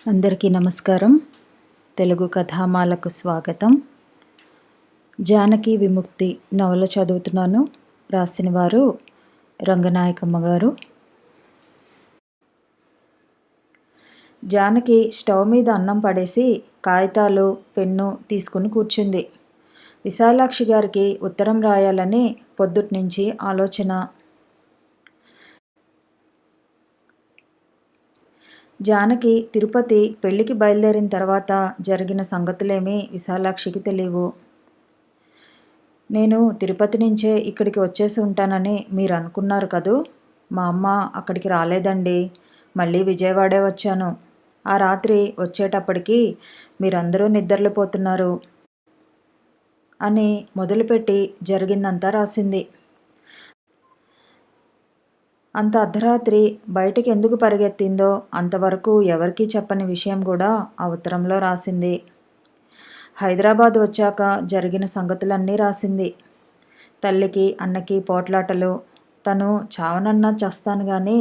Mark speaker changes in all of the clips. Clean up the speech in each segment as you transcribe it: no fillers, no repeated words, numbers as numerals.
Speaker 1: అందరికీ నమస్కారం. తెలుగు కథామాలకు స్వాగతం. జానకి విముక్తి నవల చదువుతున్నాను. రాసిన వారు రంగనాయకమ్మ గారు. జానకి స్టవ్ మీద అన్నం పడేసి కాగితాలు పెన్ను తీసుకుని కూర్చుంది. విశాలాక్షి గారికి ఉత్తరం రాయాలని పొద్దుటి నుంచి ఆలోచన. జానకి తిరుపతి పెళ్లికి బయలుదేరిన తర్వాత జరిగిన సంగతులేమీ విశాలాక్షికి తెలియవు. నేను తిరుపతి నుంచే ఇక్కడికి వచ్చేసి ఉంటానని మీరు అనుకున్నారు కదూ. మా అమ్మ అక్కడికి రాలేదండి. మళ్ళీ విజయవాడే వచ్చాను. ఆ రాత్రి వచ్చేటప్పటికి మీరందరూ నిద్రపోతున్నారు అని మొదలుపెట్టి జరిగిందంతా రాసింది. అంత అర్ధరాత్రి బయటికి ఎందుకు పరిగెత్తిందో అంతవరకు ఎవరికీ చెప్పని విషయం కూడా ఆ ఉత్తరంలో రాసింది. హైదరాబాద్ వచ్చాక జరిగిన సంగతులన్నీ రాసింది. తల్లికి అన్నకి పోట్లాటలు, తను చావనన్నా చస్తాను కానీ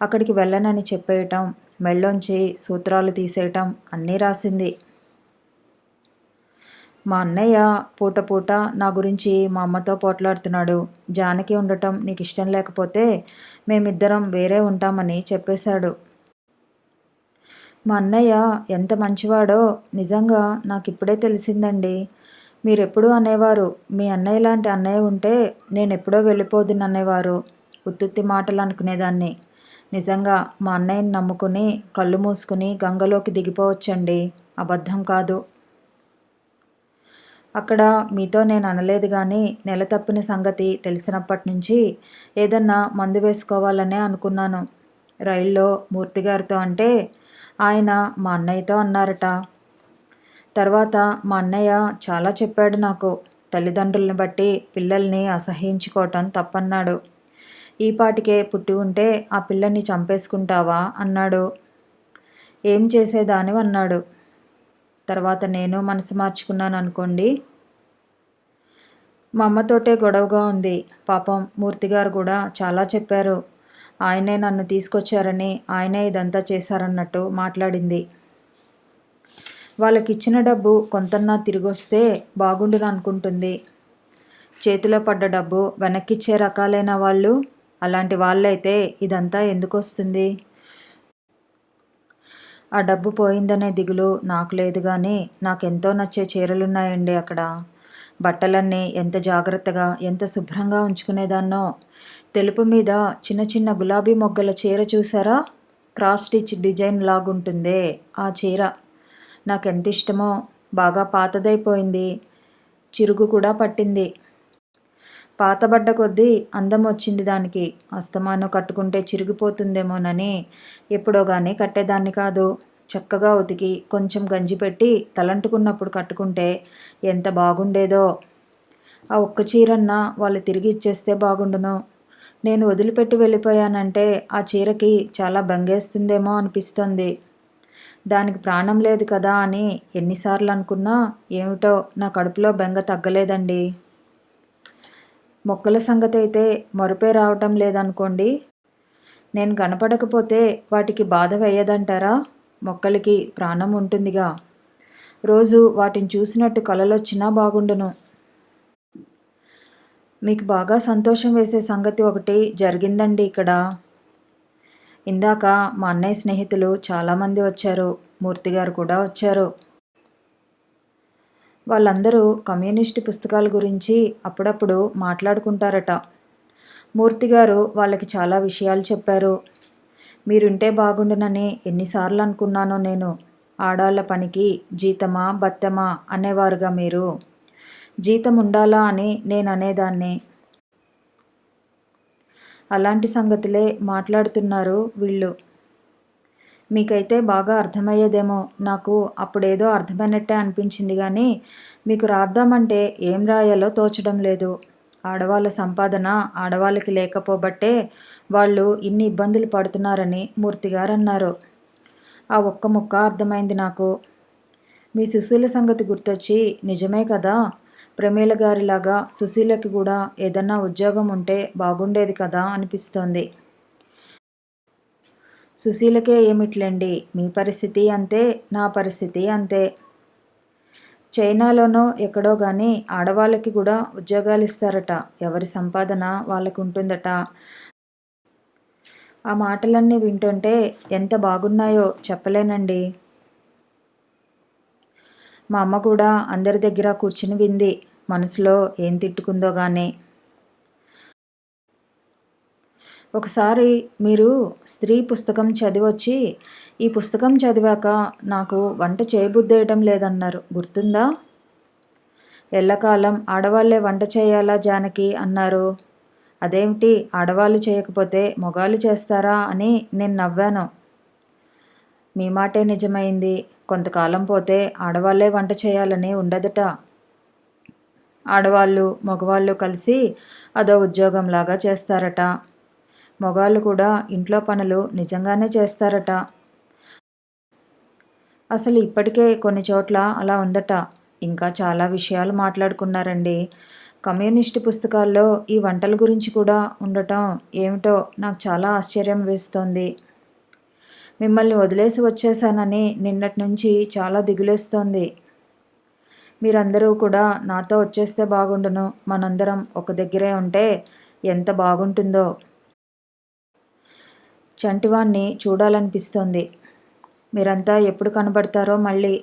Speaker 1: అక్కడికి వెళ్ళనని చెప్పేయటం, మెళ్ళోంచి సూత్రాలు తీసేయటం అన్నీ రాసింది. మా అన్నయ్య పూట పూట నా గురించి మా అమ్మతో పోట్లాడుతున్నాడు. జానకి ఉండటం నీకు ఇష్టం లేకపోతే మేమిద్దరం వేరే ఉంటామని చెప్పేశాడు. మా అన్నయ్య ఎంత మంచివాడో నిజంగా నాకు ఇప్పుడే తెలిసిందండి. మీరెప్పుడూ అనేవారు మీ అన్నయ్య లాంటి అన్నయ్య ఉంటే నేను ఎప్పుడో వెళ్ళిపోదుననేవారు. ఉత్తుత్తి మాటలు అనుకునేదాన్ని. నిజంగా మా అన్నయ్యని నమ్ముకుని కళ్ళు మూసుకుని గంగలోకి దిగిపోవచ్చండి. అబద్ధం కాదు. అక్కడ మీతో నేను అనలేదు కానీ నెల తప్పిన సంగతి తెలిసినప్పటి నుంచి ఏదన్నా మందు వేసుకోవాలనే అనుకున్నాను. రైల్లో మూర్తిగారితో అంటే ఆయన మా అన్నయ్యతో అన్నారట. తర్వాత మా అన్నయ్య చాలా చెప్పాడు నాకు. తల్లిదండ్రులను బట్టి పిల్లల్ని అసహ్యించుకోవటం తప్పన్నాడు. ఈ పాటికే పుట్టి ఉంటే ఆ పిల్లని చంపేసుకుంటావా అన్నాడు. ఏం చేసేదానివి అన్నాడు. తర్వాత నేను మనసు మార్చుకున్నాను అనుకోండి. మా అమ్మతోటే గొడవగా ఉంది. పాపం మూర్తిగారు కూడా చాలా చెప్పారు. ఆయనే నన్ను తీసుకొచ్చారని, ఆయనే ఇదంతా చేశారన్నట్టు మాట్లాడింది. వాళ్ళకిచ్చిన డబ్బు కొంతన్నా తిరిగొస్తే బాగుండును అనుకుంటుంది. చేతిలో పడ్డ డబ్బు వెనక్కిచ్చే రకాలైన వాళ్ళు. అలాంటి వాళ్ళైతే ఇదంతా ఎందుకు వస్తుంది? ఆ డబ్బు పోయిందనే దిగులు నాకు లేదు కానీ నాకెంతో నచ్చే చీరలున్నాయండి అక్కడ. బట్టలన్నీ ఎంత జాగ్రత్తగా ఎంత శుభ్రంగా ఉంచుకునేదాన్నో. తెలుపు మీద చిన్న చిన్న గులాబీ మొగ్గల చీర చూసారా? క్రాస్ స్టిచ్ డిజైన్ లాగుంటుందే ఆ చీర నాకెంత ఇష్టమో. బాగా పాతదైపోయింది. చిరుగు కూడా పట్టింది. పాతబడ్డ కొద్దీ అందం వచ్చింది దానికి. అస్తమానం కట్టుకుంటే చిరిగిపోతుందేమోనని ఎప్పుడో కానీ కట్టేదాన్ని కాదు. చక్కగా ఉతికి కొంచెం గంజి పెట్టి తలంటుకున్నప్పుడు కట్టుకుంటే ఎంత బాగుండేదో. ఆ ఒక్క చీరన్నా వాళ్ళు తిరిగి ఇచ్చేస్తే బాగుండును. నేను వదిలిపెట్టి వెళ్ళిపోయానంటే ఆ చీరకి చాలా బెంగేస్తుందేమో అనిపిస్తుంది. దానికి ప్రాణం లేదు కదా అని ఎన్నిసార్లు అనుకున్నా ఏమిటో నా కడుపులో బెంగ తగ్గలేదండి. మొక్కల సంగతి అయితే మొరపే రావటం లేదనుకోండి. నేను కనపడకపోతే వాటికి బాధ వేయదంటారా? మొక్కలకి ప్రాణం ఉంటుందిగా. రోజు వాటిని చూసినట్టు కలలొచ్చినా బాగుండును. మీకు బాగా సంతోషం వేసే సంగతి ఒకటి జరిగిందండి ఇక్కడ. ఇందాక మా అన్నయ్య స్నేహితులు చాలామంది వచ్చారు. మూర్తిగారు కూడా వచ్చారు. వాళ్ళందరూ కమ్యూనిస్టు పుస్తకాల గురించి అప్పుడప్పుడు మాట్లాడుకుంటారట. మూర్తిగారు వాళ్ళకి చాలా విషయాలు చెప్పారు. మీరుంటే బాగుండునని ఎన్నిసార్లు అనుకున్నానో నేను. ఆడాళ్ల పనికి జీతమా బత్తెమా అనేవారుగా మీరు. జీతం ఉండాలా అని నేను అనేదాన్ని. అలాంటి సంగతులే మాట్లాడుతున్నారు వీళ్ళు. మీకైతే బాగా అర్థమయ్యేదేమో. నాకు అప్పుడేదో అర్థమైనట్టే అనిపించింది కానీ మీకు రాద్దామంటే ఏం రాయాలో తోచడం లేదు. ఆడవాళ్ళ సంపాదన ఆడవాళ్ళకి లేకపోబట్టే వాళ్ళు ఇన్ని ఇబ్బందులు పడుతున్నారని మూర్తిగారు అన్నారు. ఆ ఒక్క ముక్క అర్థమైంది నాకు. మీ సుశీల సంగతి గుర్తొచ్చి నిజమే కదా, ప్రమీల గారిలాగా సుశీలకి కూడా ఏదన్నా ఉద్యోగం ఉంటే బాగుండేది కదా అనిపిస్తోంది. సుశీలకే ఏమిట్లేండి, మీ పరిస్థితి అంతే, నా పరిస్థితి అంతే. చైనాలోనో ఎక్కడో గాని ఆడవాళ్ళకి కూడా ఉద్యోగాలు ఇస్తారట. ఎవరి సంపాదన వాళ్ళకుంటుందట. ఆ మాటలన్నీ వింటుంటే ఎంత బాగున్నాయో చెప్పలేనండి. మా అమ్మ కూడా అందరి దగ్గర కూర్చుని వింది. మనసులో ఏం తిట్టుకుందో గానీ. ఒకసారి మీరు స్త్రీ పుస్తకం చదివొచ్చి, ఈ పుస్తకం చదివాక నాకు వంట చేయబుద్దేయడం లేదన్నారు. గుర్తుందా? ఎల్లకాలం ఆడవాళ్లే వంట చేయాలా జానకి అన్నారు. అదేమిటి, ఆడవాళ్ళు చేయకపోతే మగాళ్ళు చేస్తారా అని నేను నవ్వాను. మీ మాటే నిజమైంది. కొంతకాలం పోతే ఆడవాళ్లే వంట చేయాలని ఉండదట. ఆడవాళ్ళు మగవాళ్ళు కలిసి అదో ఉద్యోగంలాగా చేస్తారట. మగాళ్ళు కూడా ఇంట్లో పనులు నిజంగానే చేస్తారట. అసలు ఇప్పటికే కొన్ని చోట్ల అలా ఉందట. ఇంకా చాలా విషయాలు మాట్లాడుకున్నారండి. కమ్యూనిస్టు పుస్తకాల్లో ఈ వంటల గురించి కూడా ఉండటం ఏమిటో నాకు చాలా ఆశ్చర్యం వేస్తోంది. మిమ్మల్ని వదిలేసి వచ్చేసానని నిన్నటి నుంచి చాలా దిగులేస్తోంది. మీరందరూ కూడా నాతో వచ్చేస్తే బాగుండును. మనందరం ఒక దగ్గరే ఉంటే ఎంత బాగుంటుందో. చంటివాణ్ణి చూడాలనిపిస్తోంది. మీరంతా ఎప్పుడు కనబడతారో మళ్ళీ.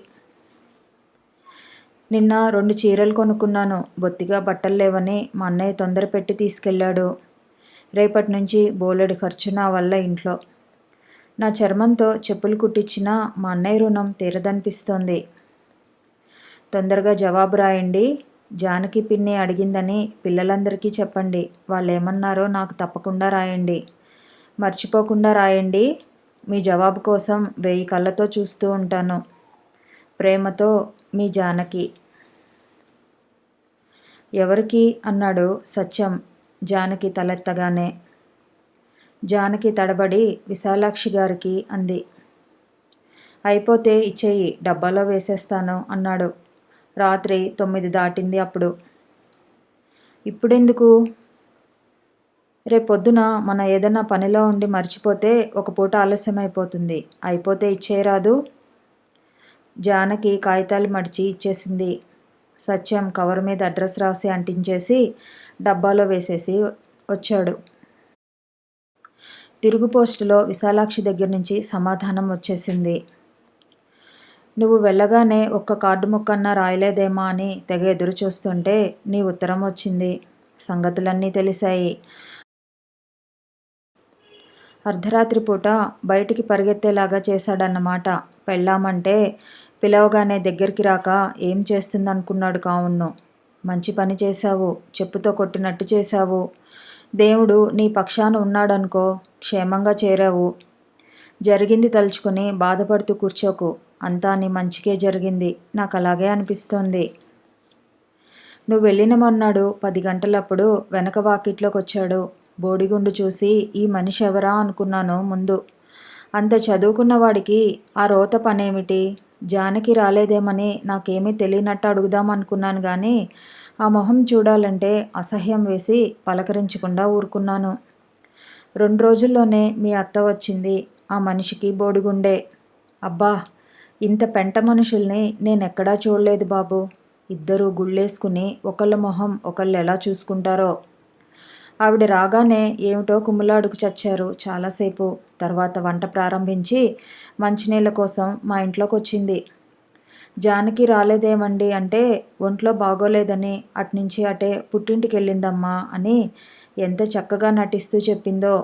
Speaker 1: నిన్న 2 చీరలు కొనుక్కున్నాను. బొత్తిగా బట్టలు లేవని మా అన్నయ్య తొందర పెట్టి తీసుకెళ్ళాడు. రేపటి నుంచి బోలెడు ఖర్చు నా వల్ల ఇంట్లో. నా చర్మంతో చెప్పులు కుట్టించినా మా అన్నయ్య రుణం తీరదనిపిస్తోంది. తొందరగా జవాబు రాయండి. జానకి పిన్ని అడిగిందని పిల్లలందరికీ చెప్పండి. వాళ్ళేమన్నారో నాకు తప్పకుండా రాయండి. మర్చిపోకుండా రాయండి. మీ జవాబు కోసం 1000 కళ్ళతో చూస్తూ ఉంటాను. ప్రేమతో మీ జానకి. ఎవరికి అన్నాడు సత్యం జానకి తలెత్తగానే. జానకి తడబడి విశాలాక్షి గారికి అంది. అయిపోతే ఇచ్చేయి, డబ్బాలో వేసేస్తాను అన్నాడు. రాత్రి 9 దాటింది అప్పుడు. ఇప్పుడెందుకు? రేపొద్దున మన ఏదైనా పనిలో ఉండి మర్చిపోతే ఒక పూట ఆలస్యమైపోతుంది. అయిపోతే ఇచ్చేయరాదు? జానకి కాగితాలు మడిచి ఇచ్చేసింది. సత్యం కవర్ మీద అడ్రస్ రాసి అంటించేసి డబ్బాలో వేసేసి వచ్చాడు. తిరుగు పోస్టులో విశాలాక్షి దగ్గర నుంచి సమాధానం వచ్చేసింది. నువ్వు వెళ్ళగానే ఒక్క కార్డు ముక్కన్నా రాయలేదేమా అని తెగ ఎదురు చూస్తుంటే నీ ఉత్తరం వచ్చింది. సంగతులన్నీ తెలిసాయి. అర్ధరాత్రి పూట బయటికి పరిగెత్తేలాగా చేశాడన్నమాట. పెళ్ళామంటే పిలవగానే దగ్గరికి రాక ఏం చేస్తుందనుకున్నాడు కావును. మంచి పని చేశావు. చెప్పుతో కొట్టినట్టు చేశావు. దేవుడు నీ పక్షాన ఉన్నాడనుకో. క్షేమంగా చేరావు. జరిగింది తలుచుకుని బాధపడుతూ కూర్చోకు. అంతా నీ మంచికే జరిగింది. నాకు అలాగే అనిపిస్తోంది. నువ్వు వెళ్ళిన మర్నాడు 10 గంటలప్పుడు వెనక వాకిట్లోకి వచ్చాడు. బోడిగుండు చూసి ఈ మనిషి ఎవరా అనుకున్నాను ముందు. అంత చదువుకున్నవాడికి ఆ రోత పనేమిటి? జానకి రాలేదేమని నాకేమీ తెలియనట్టు అడుగుదామనుకున్నాను గాని ఆ మొహం చూడాలంటే అసహ్యం వేసి పలకరించకుండా ఊరుకున్నాను. 2 రోజుల్లోనే మీ అత్త వచ్చింది. ఆ మనిషికి బోడిగుండే. అబ్బా, ఇంత పెంట మనుషుల్ని నేనెక్కడా చూడలేదు బాబు. ఇద్దరూ గుళ్ళేసుకుని ఒకళ్ళ మొహం ఒకళ్ళు ఎలా చూసుకుంటారో. ఆవిడ రాగానే ఏమిటో కుమ్ములాడుకు చచ్చారు చాలాసేపు. తర్వాత వంట ప్రారంభించి మంచినీళ్ళ కోసం మా ఇంట్లోకి వచ్చింది. జానకి రాలేదేమండి అంటే ఒంట్లో బాగోలేదని అట్నుంచి అటే పుట్టింటికి వెళ్ళిందమ్మా అని ఎంత చక్కగా నటిస్తూ చెప్పిందో.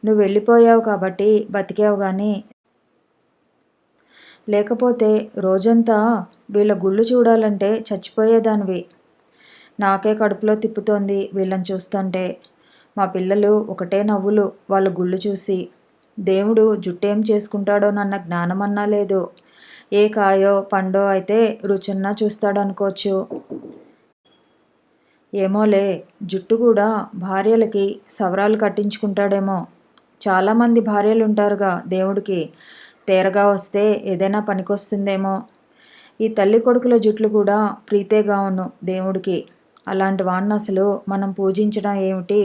Speaker 1: నువ్వు వెళ్ళిపోయావు కాబట్టి బతికావు గాని లేకపోతే రోజంతా వీళ్ళ గుళ్ళు చూడాలంటే చచ్చిపోయేదానివి. నాకే కడుపులో తిప్పుతోంది వీళ్ళని చూస్తుంటే. మా పిల్లలు ఒకటే నవ్వులు వాళ్ళ గుళ్ళు చూసి. దేవుడు జుట్టేం చేసుకుంటాడోనన్న జ్ఞానమన్నా లేదు. ఏ కాయో పండో అయితే రుచున్నా చూస్తాడనుకోవచ్చు. ఏమోలే, జుట్టు కూడా భార్యలకి సవరాలు కట్టించుకుంటాడేమో. చాలామంది భార్యలుంటారుగా దేవుడికి. తేరగా వస్తే ఏదైనా పనికొస్తుందేమో. ఈ తల్లి కొడుకుల జుట్లు కూడా ప్రీతేగావును దేవుడికి. అలాంటి వాణ్ణి అసలు మనం పూజించడం ఏమిటి?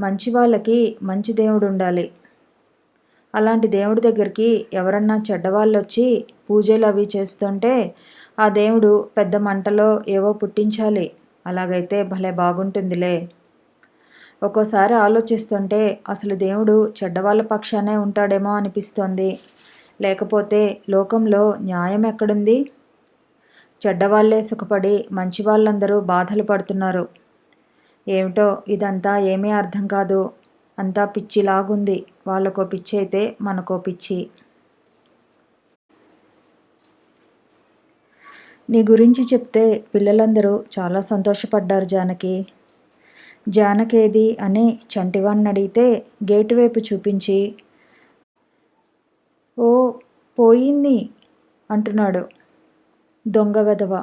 Speaker 1: మంచి వాళ్ళకి మంచి దేవుడు ఉండాలి. అలాంటి దేవుడి దగ్గరికి ఎవరన్నా చెడ్డవాళ్ళొచ్చి పూజలు అవి చేస్తుంటే ఆ దేవుడు పెద్ద మంటలో ఏవో పుట్టించాలి. అలాగైతే భలే బాగుంటుందిలే. ఒక్కోసారి ఆలోచిస్తుంటే అసలు దేవుడు చెడ్డవాళ్ళ పక్షానే ఉంటాడేమో అనిపిస్తోంది. లేకపోతే లోకంలో న్యాయం ఎక్కడుంది? చెడ్డవాళ్లే సుఖపడి మంచి వాళ్ళందరూ బాధలు పడుతున్నారు. ఏమిటో ఇదంతా ఏమీ అర్థం కాదు. అంతా పిచ్చిలాగుంది. వాళ్ళకో పిచ్చి అయితే మనకో పిచ్చి. నీ గురించి చెప్తే పిల్లలందరూ చాలా సంతోషపడ్డారు జానకి. జానకేది అని చంటివాణ్ణి అడిగితే గేటు వైపు చూపించి ఓ పోయింది అంటున్నాడు. దొంగ వెధవ.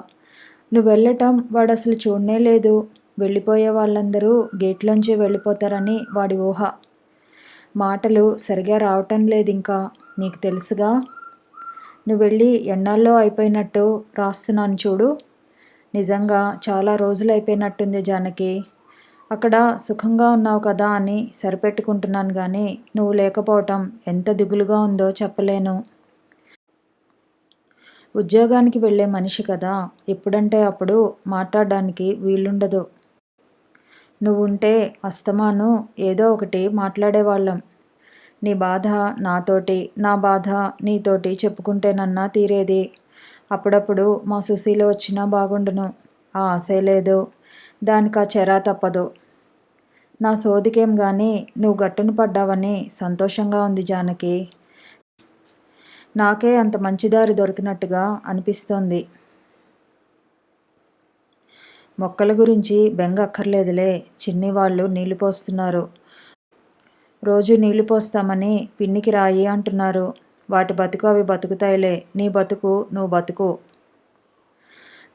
Speaker 1: నువ్వెళ్ళటం వాడసలు చూడనే లేదు. వెళ్ళిపోయే వాళ్ళందరూ గేట్లోంచి వెళ్ళిపోతారని వాడి ఊహ. మాటలు సరిగా రావటం లేదింకా. నీకు తెలుసుగా. నువ్వెళ్ళి ఎన్నాళ్ళో అయిపోయినట్టు రాస్తున్నాను చూడు. నిజంగా చాలా రోజులైపోయినట్టుంది జానకి. అక్కడ సుఖంగా ఉన్నావు కదా అని సరిపెట్టుకుంటున్నాను కానీ నువ్వు లేకపోవటం ఎంత దిగులుగా ఉందో చెప్పలేను. ఉద్యోగానికి వెళ్ళే మనిషి కదా, ఎప్పుడంటే అప్పుడు మాట్లాడడానికి వీలుండదు. నువ్వుంటే అస్తమాను ఏదో ఒకటి మాట్లాడేవాళ్ళం. నీ బాధ నాతోటి, నా బాధ నీతోటి చెప్పుకుంటేనన్నా తీరేది. అప్పుడప్పుడు మా సుశీల వచ్చినా బాగుండును. ఆ ఆశే లేదు. దానికి ఆ చెరా తప్పదు. నా సోదికేం గాని నువ్వు గట్టున పడ్డావని సంతోషంగా ఉంది జానకి. నాకే అంత మంచిదారి దొరికినట్టుగా అనిపిస్తోంది. మొక్కల గురించి బెంగ అక్కర్లేదులే. చిన్ని వాళ్ళు నీళ్లు పోస్తున్నారు. రోజు నీళ్లు పోస్తామని పిన్నికి రాయి అంటున్నారు. వాటి బతుకు అవి బతుకుతాయిలే. నీ బతుకు నువ్వు బతుకు.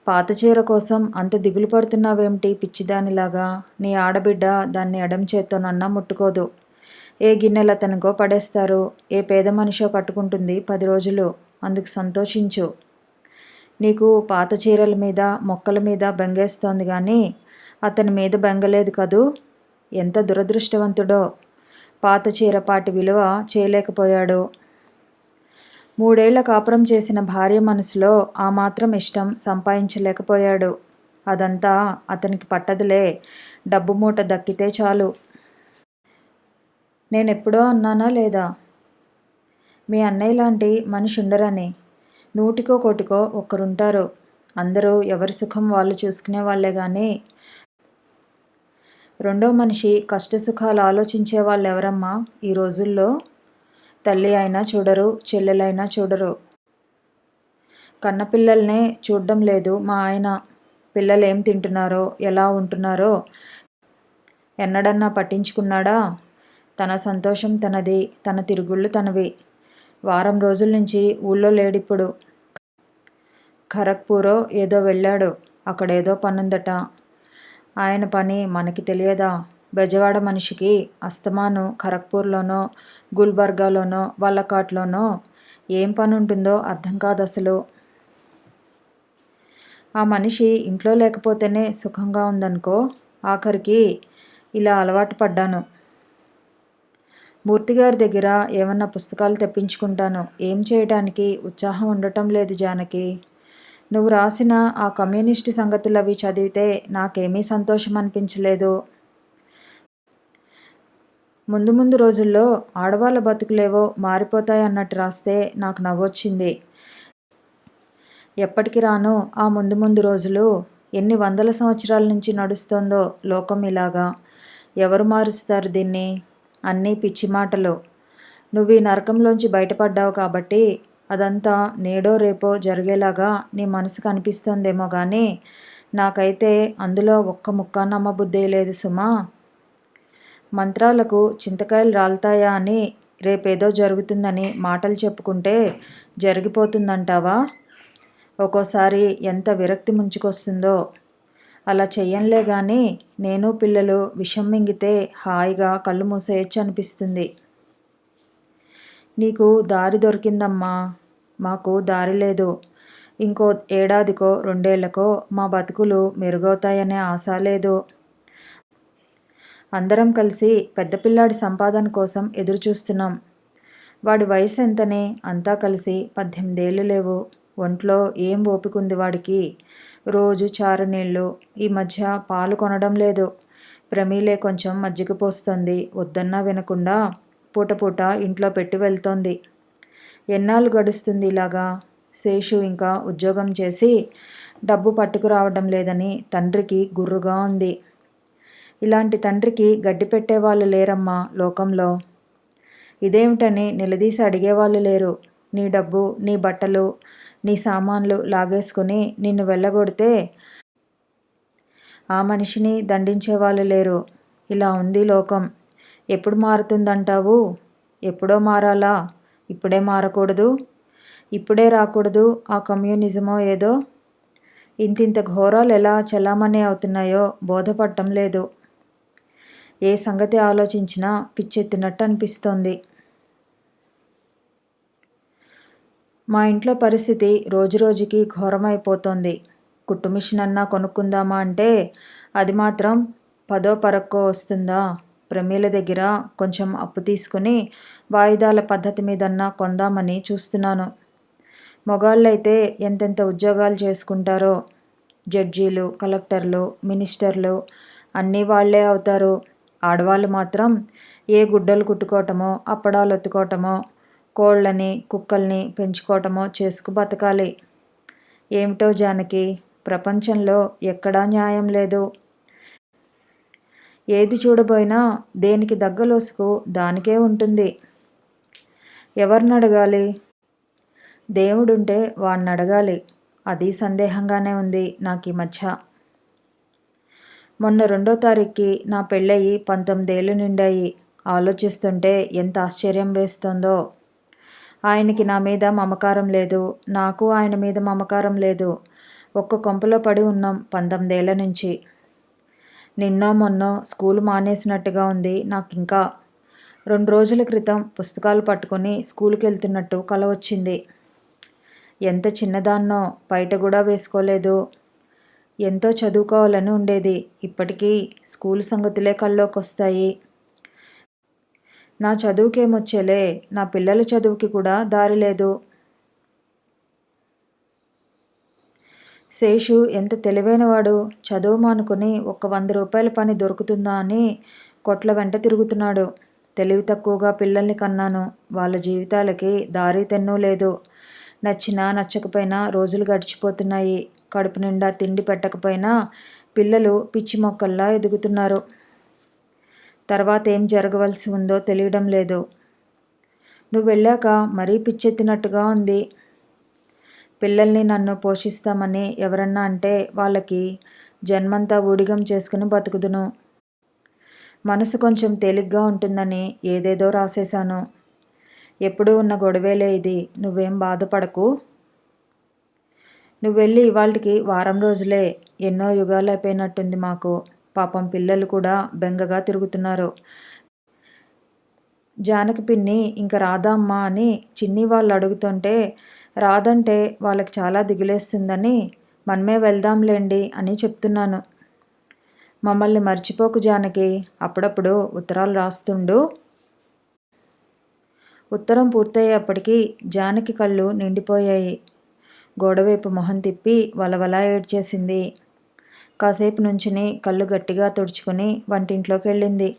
Speaker 1: పాత చీర కోసం అంత దిగులు పడుతున్నావేమిటి పిచ్చిదానిలాగా? నీ ఆడబిడ్డ దాన్ని ఎడం చేత్తోనన్నా ముట్టుకోదు. ఏ గిన్నెలతనుకో పడేస్తారు. ఏ పేద మనిషో కట్టుకుంటుంది 10 రోజులు. అందుకు సంతోషించు. నీకు పాత చీరల మీద మొక్కల మీద బెంగేస్తోంది కానీ అతని మీద బెంగలేదు కదూ. ఎంత దురదృష్టవంతుడో. పాత చీరపాటి విలువ చేయలేకపోయాడు. 3 ఏళ్ల కాపురం చేసిన భార్య మనసులో ఆ మాత్రం ఇష్టం సంపాదించలేకపోయాడు. అదంతా అతనికి పట్టదులే. డబ్బు మూట దక్కితే చాలు. నేనెప్పుడో అన్నానా లేదా? మీ అన్నయ్య లాంటి మనిషి ఉండరని. 100కో 1 ఒక్కరుంటారు. అందరూ ఎవరి సుఖం వాళ్ళు చూసుకునే వాళ్లే గాని రెండో మనిషి కష్టసుఖాలు ఆలోచించే వాళ్ళెవరమ్మా ఈ రోజుల్లో? తల్లి అయినా చూడరు, చెల్లెలైనా చూడరు. కన్నపిల్లల్నే చూడ్డం లేదు మా ఆయన. పిల్లలు ఏం తింటున్నారో, ఎలా ఉంటున్నారో ఎన్నడన్నా పట్టించుకున్నాడా? తన సంతోషం తనది, తన తిరుగుళ్ళు తనవి. వారం రోజుల నుంచి ఊళ్ళో లేడిప్పుడు. ఖరగ్పూరో ఏదో వెళ్ళాడు. అక్కడేదో పనుందట. ఆయన పని మనకి తెలియదా? బెజవాడ మనిషికి అస్తమాను ఖరగ్పూర్లోనో, గుల్బర్గాలోనో, వల్లకాట్లోనో ఏం పనుంటుందో అర్థం కాదసలు. ఆ మనిషి ఇంట్లో లేకపోతేనే సుఖంగా ఉందనుకో. ఆఖరికి ఇలా అలవాటు పడ్డాను. మూర్తిగారి దగ్గర ఏమన్నా పుస్తకాలు తెప్పించుకుంటాను. ఏం చేయడానికి ఉత్సాహం ఉండటం లేదు జానకి. నువ్వు రాసిన ఆ కమ్యూనిస్టు సంగతులవి చదివితే నాకేమీ సంతోషం అనిపించలేదు. ముందు ముందు రోజుల్లో ఆడవాళ్ళ బతుకులేవో మారిపోతాయన్నట్టు రాస్తే నాకు నవ్వొచ్చింది. ఎప్పటికి రాను ఆ ముందు ముందు రోజులు. ఎన్ని వందల సంవత్సరాల నుంచి నడుస్తోందో లోకం ఇలాగా. ఎవరు మారుస్తారు దీన్ని? అన్నీ పిచ్చి మాటలు. నువ్వు ఈ నరకంలోంచి బయటపడ్డావు కాబట్టి అదంతా నేడో రేపో జరిగేలాగా నీ మనసుకు అనిపిస్తోందేమో కానీ నాకైతే అందులో ఒక్క ముక్క నమ్మబుద్ధే లేదు సుమా. మంత్రాలకు చింతకాయలు రాలుతాయా అని రేపేదో జరుగుతుందని మాటలు చెప్పుకుంటే జరిగిపోతుందంటావా? ఒక్కోసారి ఎంత విరక్తి ముంచుకొస్తుందో. అలా చెయ్యంలే గాని నేను పిల్లలు విషం మింగితే హాయిగా కళ్ళు మూసేయొచ్చు అనిపిస్తుంది. నీకు దారి దొరికిందమ్మా. మాకు దారి లేదు. ఇంకో ఏడాదికో 2 ఏళ్లకో మా బతుకులు మెరుగవుతాయనే ఆశ లేదు. అందరం కలిసి పెద్ద పిల్లాడి సంపాదన కోసం ఎదురుచూస్తున్నాం. వాడి వయసు ఎంతనే? అంతా కలిసి 18 ఏళ్ళు లేవు. ఒంట్లో ఏం ఓపికుంది వాడికి? రోజు చారునీళ్ళు. ఈ మధ్య పాలు కొనడం లేదు. ప్రమీలే కొంచెం మజ్జిగ పోస్తోంది. వద్దన్నా వినకుండా పూట పూట ఇంట్లో పెట్టి వెళ్తోంది. ఎన్నాళ్ళు గడుస్తుంది ఇలాగా? శేషు ఇంకా ఉద్యోగం చేసి డబ్బు పట్టుకురావడం లేదని తండ్రికి గుర్రుగా ఉంది. ఇలాంటి తండ్రికి గడ్డి పెట్టేవాళ్ళు లేరమ్మా లోకంలో. ఇదేమిటని నిలదీసి అడిగేవాళ్ళు లేరు. నీ డబ్బు, నీ బట్టలు, నీ సామాన్లు లాగేసుకుని నిన్ను వెళ్ళగొడితే ఆ మనిషిని దండించేవాళ్ళు లేరు. ఇలా ఉంది లోకం. ఎప్పుడు మారుతుందంటావు? ఎప్పుడో మారాలా? ఇప్పుడే మారకూడదు? ఇప్పుడే రాకూడదు ఆ కమ్యూనిజమో ఏదో? ఇంతింత ఘోరాలు ఎలా చలామణి అవుతున్నాయో బోధపడటం లేదు. ఏ సంగతి ఆలోచించినా పిచ్చెత్తినట్టు అనిపిస్తోంది. మా ఇంట్లో పరిస్థితి రోజురోజుకి ఘోరమైపోతోంది. కుట్టు మిషన్ అన్నా కొనుక్కుందామా అంటే అది మాత్రం 10 పరక్కో వస్తుందా? ప్రమీల దగ్గర కొంచెం అప్పు తీసుకుని వాయిదాల పద్ధతి మీదన్నా కొందామని చూస్తున్నాను. మగాళ్ళైతే ఎంతెంత ఉద్యోగాలు చేసుకుంటారో. జడ్జీలు, కలెక్టర్లు, మినిస్టర్లు అన్నీ వాళ్లే అవుతారు. ఆడవాళ్ళు మాత్రం ఏ గుడ్డలు కుట్టుకోవటమో, అప్పడాలు ఒత్తుకోవటమో, కోళ్ళని, కుక్కల్ని పెంచుకోవటమో చేసుకు బతకాలి. ఏమిటో జానకి, ప్రపంచంలో ఎక్కడా న్యాయం లేదు. ఏది చూడబోయినా దేనికి దగ్గలోసుకు దానికే ఉంటుంది. ఎవరినడగాలి? దేవుడుంటే వాణ్ణడగాలి. అది సందేహంగానే ఉంది నాకు ఈ మధ్య. మొన్న 2వ తారీఖుకి నా పెళ్ళయి 19 ఏళ్ళు నిండాయి. ఆలోచిస్తుంటే ఎంత ఆశ్చర్యం వేస్తోందో. ఆయనకి నా మీద మమకారం లేదు. నాకు ఆయన మీద మమకారం లేదు. ఒక్క కొంపలో పడి ఉన్నాం 19 ఏళ్ల నుంచి. నిన్నో మొన్నో స్కూలు మానేసినట్టుగా ఉంది నాకింకా. 2 రోజుల క్రితం పుస్తకాలు పట్టుకుని స్కూలుకి వెళ్తున్నట్టు కల వచ్చింది. ఎంత చిన్నదాన్నో, పైట కూడా వేసుకోలేదు. ఎంతో చదువుకోవాలని ఉండేది. ఇప్పటికీ స్కూలు సంగతులే కల్లోకొస్తాయి. నా చదువుకేమొచ్చేలే, నా పిల్లల చదువుకి కూడా దారి లేదు. శేషు ఎంత తెలివైనవాడు. చదువు మానుకుని ఒక్క 100 రూపాయల పని దొరుకుతుందా అని కొట్ల వెంట తిరుగుతున్నాడు. తెలివి తక్కువగా పిల్లల్ని కన్నాను. వాళ్ళ జీవితాలకి దారి తెన్నూ లేదు. నచ్చినా నచ్చకపోయినా రోజులు గడిచిపోతున్నాయి. కడుపు నిండా తిండి పెట్టకపోయినా పిల్లలు పిచ్చి మొక్కల్లా ఎదుగుతున్నారు. తర్వాత ఏం జరగవలసి ఉందో తెలియడం లేదు. నువ్వు వెళ్ళాక మరీ పిచ్చెత్తినట్టుగా ఉంది. పిల్లల్ని నన్ను పోషిస్తామని ఎవరన్నా అంటే వాళ్ళకి జన్మంతా ఊడిగం చేసుకుని బతుకుదును. మనసు కొంచెం తేలిగ్గా ఉంటుందని ఏదేదో రాసేశాను. ఎప్పుడూ ఉన్న గొడవేలే ఇది. నువ్వేం బాధపడకు. నువ్వు వెళ్ళి ఇవాళకి వారం రోజులే. ఎన్నో యుగాలైపోయినట్టుంది మాకు. పాపం పిల్లలు కూడా బెంగగా తిరుగుతున్నారు. జానకి పిన్ని ఇంక రాదా అమ్మా అని చిన్ని వాళ్ళు అడుగుతుంటే రాదంటే వాళ్ళకి చాలా దిగులేస్తుందని మనమే వెళ్దాంలేండి అని చెప్తున్నాను. మమ్మల్ని మర్చిపోకు జానకి. అప్పుడప్పుడు ఉత్తరాలు రాస్తుండు. ఉత్తరం పూర్తయ్యేప్పటికీ జానకి కళ్ళు నిండిపోయాయి. గోడవైపు మొహం తిప్పి వలవలా ఏడ్చేసింది. కాసేపు నుంచుని కళ్ళు గట్టిగా తుడుచుకుని వంటింట్లోకి వెళ్ళింది.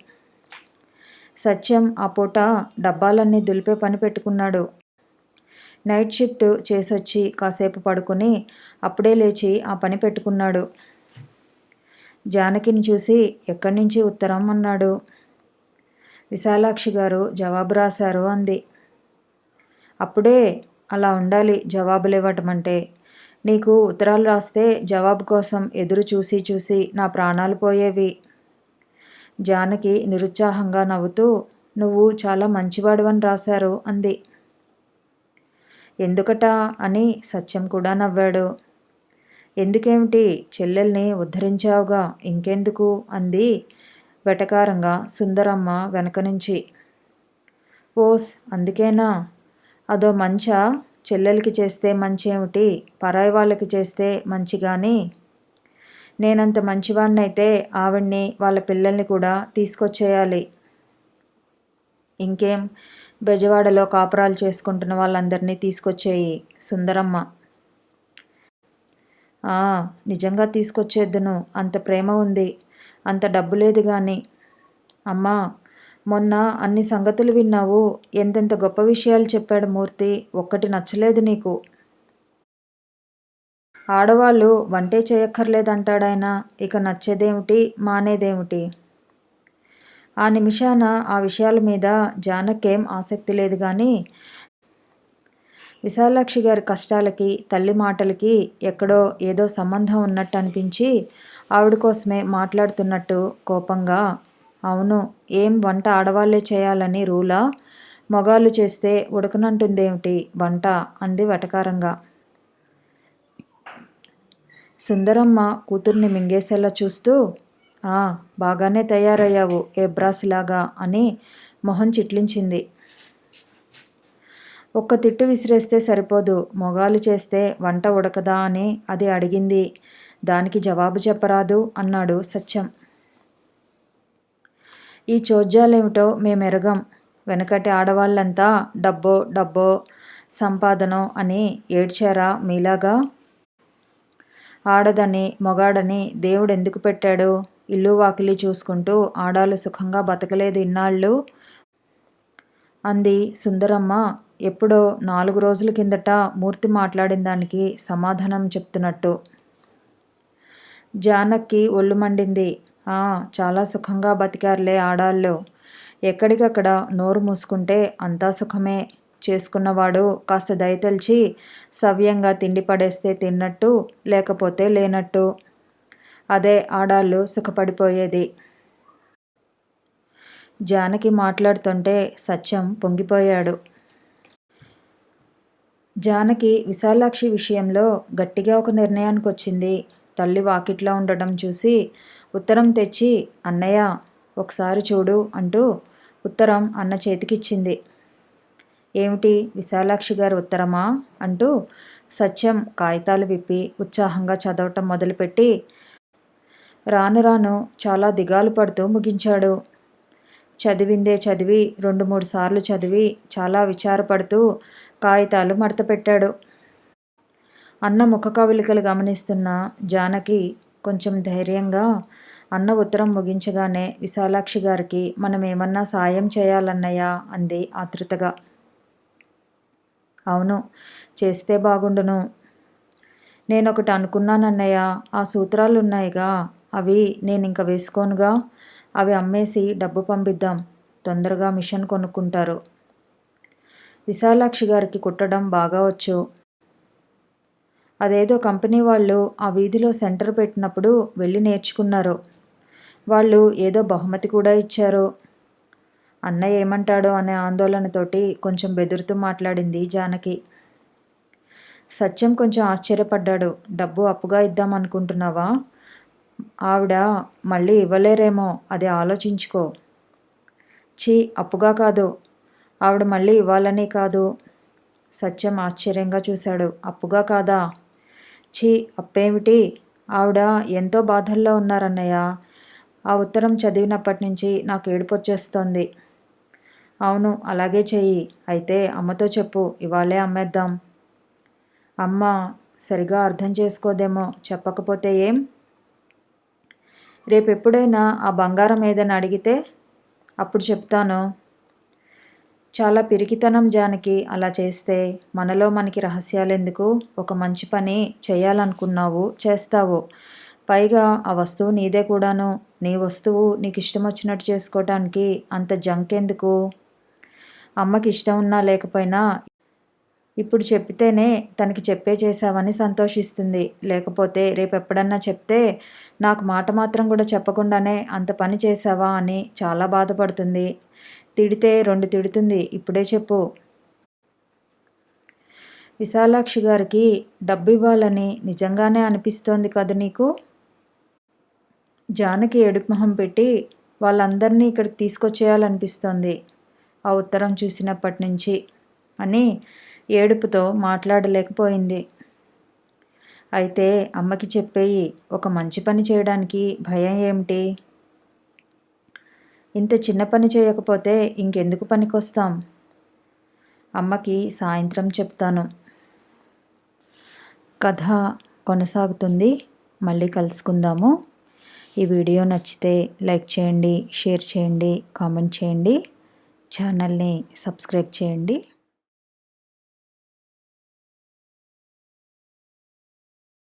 Speaker 1: సత్యం ఆ పూట డబ్బాలన్నీ దులిపే పని పెట్టుకున్నాడు. నైట్ షిఫ్ట్ చేసొచ్చి కాసేపు పడుకుని అప్పుడే లేచి ఆ పని పెట్టుకున్నాడు. జానకిని చూసి ఎక్కడి నుంచి ఉత్తరం అన్నాడు. విశాలాక్షి గారు జవాబు రాశారు అంది. అప్పుడే అలా ఉండాలి జవాబులు ఇవ్వటం అంటే. నీకు ఉత్తరాలు రాస్తే జవాబు కోసం ఎదురు చూసి చూసి నా ప్రాణాలు పోయేవి. జానకి నిరుత్సాహంగా నవ్వుతూ నువ్వు చాలా మంచివాడివని రాశారు అంది. ఎందుకట అని సత్యం కూడా నవ్వాడు. ఎందుకేమిటి, చెల్లెల్ని ఉద్ధరించావుగా, ఇంకెందుకు అంది వెటకారంగా సుందరమ్మ వెనక నుంచి. ఓస్ అందుకేనా? అదో మంచా? చెల్లెలకి చేస్తే మంచేమిటి, పరాయి వాళ్ళకి చేస్తే మంచి గాని. నేనంత మంచివాణ్ణైతే ఆవిడ్ని వాళ్ళ పిల్లల్ని కూడా తీసుకొచ్చేయాలి. ఇంకేం, బెజవాడలో కాపురాలు చేసుకుంటున్న వాళ్ళందరినీ తీసుకొచ్చేయి సుందరమ్మ. నిజంగా తీసుకొచ్చేద్దును. అంత ప్రేమ ఉంది. అంత డబ్బు లేదు గాని. అమ్మా, మొన్న అన్ని సంగతులు విన్నావు. ఎంతెంత గొప్ప విషయాలు చెప్పాడు మూర్తి. ఒక్కటి నచ్చలేదు నీకు. ఆడవాళ్ళు వంటే చేయక్కర్లేదంటాడాయన. ఇక నచ్చేదేమిటి, మానేదేమిటి? ఆ నిమిషాన ఆ విషయాల మీద జానకేం ఆసక్తి లేదు గాని విశాలాక్షి గారి కష్టాలకి, తల్లి మాటలకి ఎక్కడో ఏదో సంబంధం ఉన్నట్టు అనిపించి ఆవిడ కోసమే మాట్లాడుతున్నట్టు కోపంగా, అవును, ఏం వంట ఆడవాళ్లే చేయాలని రూలా? మగాళ్ళు చేస్తే ఉడకనంటుందేమిటి వంట అంది వెటకారంగా. సుందరమ్మ కూతుర్ని మింగేసేలా చూస్తూ, బాగానే తయారయ్యావు ఏబ్రాసిలాగా అని మొహం చిట్లించింది. ఒక్క తిట్టు విసిరేస్తే సరిపోదు, మొగాలు చేస్తే వంట ఉడకదా అని అది అడిగింది. దానికి జవాబు చెప్పరాదు అన్నాడు సత్యం. ఈ చోద్యాలేమిటో మేమెరగం. వెనకటి ఆడవాళ్ళంతా డబ్బో డబ్బో సంపాదనో అని ఏడ్చారా మీలాగా? ఆడదని మొగాడని దేవుడెందుకు పెట్టాడు? ఇల్లు వాకిలి చూసుకుంటూ ఆడాలు సుఖంగా బతకలేదు ఇన్నాళ్ళు అంది సుందరమ్మ ఎప్పుడో 4 రోజుల కిందట మూర్తి మాట్లాడిన దానికి సమాధానం చెప్తున్నట్టు. జానకి ఒళ్ళు మండింది. చాలా సుఖంగా బతికారులే ఆడాళ్ళు. ఎక్కడికక్కడ నోరు మూసుకుంటే అంతా సుఖమే. చేసుకున్నవాడు కాస్త దయతలిచి సవ్యంగా తిండి పడేస్తే తిన్నట్టు, లేకపోతే లేనట్టు. అదే ఆడాళ్ళు సుఖపడిపోయేది. జానకి మాట్లాడుతుంటే సత్యం పొంగిపోయాడు. జానకి విశాలాక్షి విషయంలో గట్టిగా ఒక నిర్ణయానికి వచ్చింది. తల్లి వాకిట్లో ఉండటం చూసి ఉత్తరం తెచ్చి, అన్నయ్య ఒకసారి చూడు అంటూ ఉత్తరం అన్న చేతికిచ్చింది. ఏమిటి, విశాలాక్షి గారి ఉత్తరమా అంటూ సత్యం కాగితాలు విప్పి ఉత్సాహంగా చదవటం మొదలుపెట్టి రాను రాను చాలా దిగాలు పడుతూ ముగించాడు. చదివిందే చదివి 2-3 సార్లు చదివి చాలా విచారపడుతూ కాగితాలు మడతపెట్టాడు. అన్న ముఖ కవలికలు గమనిస్తున్న జానకి కొంచెం ధైర్యంగా అన్న ఉత్తరం ముగించగానే విశాలాక్షి గారికి మనమేమన్నా సాయం చేయాలన్నయ్యా అంది ఆతృతగా. అవును, చేస్తే బాగుండును. నేనొకటి అనుకున్నానన్నయ్య. ఆ సూత్రాలున్నాయిగా, అవి నేనింక వేసుకోనుగా. అవి అమ్మేసి డబ్బు పంపిద్దాం. తొందరగా మిషన్ కొనుక్కుంటారు. విశాలాక్షి గారికి కుట్టడం బాగా వచ్చు. అదేదో కంపెనీ వాళ్ళు ఆ వీధిలో సెంటర్ పెట్టినప్పుడు వెళ్ళి నేర్చుకున్నారు. వాళ్ళు ఏదో బహుమతి కూడా ఇచ్చారు. అన్నయ్య ఏమంటాడో అనే ఆందోళనతోటి కొంచెం బెదురుతూ మాట్లాడింది జానకి. సత్యం కొంచెం ఆశ్చర్యపడ్డాడు. డబ్బు అప్పుగా ఇద్దామనుకుంటున్నావా? ఆవిడ మళ్ళీ ఇవ్వలేరేమో, అది ఆలోచించుకో. అప్పుగా కాదు, ఆవిడ మళ్ళీ ఇవ్వాలని కాదు. సత్యం ఆశ్చర్యంగా చూశాడు. అప్పుగా కాదా? అప్పేమిటి? ఆవిడ ఎంతో బాధల్లో ఉన్నారన్నయ్య. ఆ ఉత్తరం చదివినప్పటి నుంచి నాకు ఏడుపొచ్చేస్తోంది. అవును, అలాగే చెయ్యి. అయితే అమ్మతో చెప్పు, ఇవాళే అమ్మేద్దాం. అమ్మ సరిగా అర్థం చేసుకోదేమో. చెప్పకపోతే ఏం? రేపెప్పుడైనా ఆ బంగారం ఏదైనా అడిగితే అప్పుడు చెప్తాను. చాలా పిరికితనం జానకి అలా చేస్తే. మనలో మనకి రహస్యాలెందుకు? ఒక మంచి పని చేయాలనుకున్నావు, చేస్తావు. పైగా ఆ వస్తువు నీదే కూడాను. నీ వస్తువు నీకు ఇష్టం వచ్చినట్టు చేసుకోవటానికి అంత జంకెందుకు? అమ్మకి ఇష్టం ఉన్నా లేకపోయినా ఇప్పుడు చెప్పితేనే తనకి చెప్పే చేశావని సంతోషిస్తుంది. లేకపోతే రేపెప్పుడన్నా చెప్తే నాకు మాట మాత్రం కూడా చెప్పకుండానే అంత పని చేశావా అని చాలా బాధపడుతుంది. తిడితే 2 తిడుతుంది. ఇప్పుడే చెప్పు. విశాలాక్షి గారికి డబ్బు ఇవ్వాలని నిజంగానే అనిపిస్తోంది కదా నీకు? జానకి ఏడుపు మొహం పెట్టి, వాళ్ళందరినీ ఇక్కడికి తీసుకొచ్చేయాలనిపిస్తోంది ఆ ఉత్తరం చూసినప్పటి నుంచి అని ఏడుపుతో మాట్లాడలేకపోయింది. అయితే అమ్మకి చెప్పేయి, ఒక మంచి పని చేయడానికి భయం ఏమిటి? ఇంత చిన్న పని చేయకపోతే ఇంకెందుకు పనికొస్తాం? అమ్మకి సాయంత్రం చెప్తాను. కథ కొనసాగుతుంది. మళ్ళీ కలుసుకుందాము. ఈ వీడియో నచ్చితే లైక్ చేయండి, షేర్ చేయండి, కామెంట్ చేయండి. ఛానల్ని సబ్స్క్రైబ్ చేయండి.